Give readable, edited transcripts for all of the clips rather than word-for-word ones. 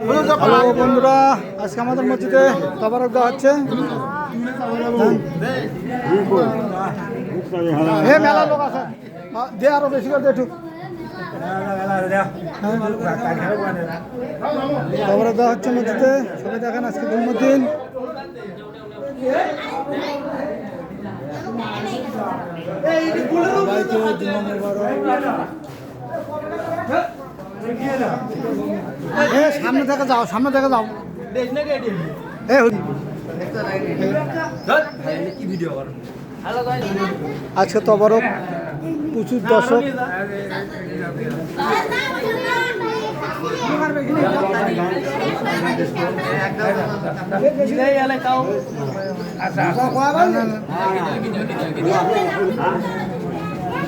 Hello বন্ধুরা, আজকে আমাদের মসজিদে তবারক দেওয়া হচ্ছে। মেলা লোক আছে, দে আরো বেশি করে দে একটু। তবারক দেওয়া হচ্ছে মসজিদে, সবাই দেখেন আজকে জন্মদিন। সামনে থেকে যাও, সামনে থেকে যাও। আজকে তবারক প্রচুর দর্শক।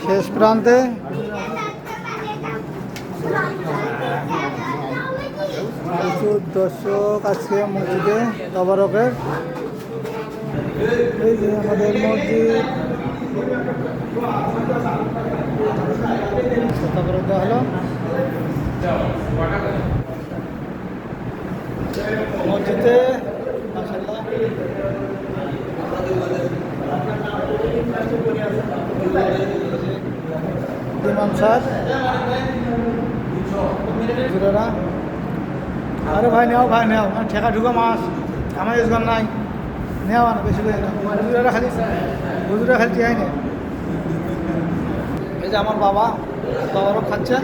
শেষ প্রান্তে প্রচুর দর্শক আজকে মসজিদে তবারকের। এই যে আমাদের মসজিদ তবারক দেওয়া হলো। মসজিদে মাশাআল্লাহ ইমাম সাহেব জুরেরা। আরে ভাই নেও, ভাই নেও, ঠেকা ঢুকা মাছ আমার ইসগান নাই, নেওয়া না বেশি করে। হুজুরেরা খালি টিয়াই নেই। এই যে আমার বাবা তবারক খাচ্ছে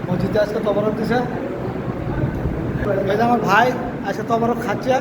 মসজিদে, আজকে তবারক দিছে। এই যে আমার ভাই আজকে তবারক খাচ্ছে।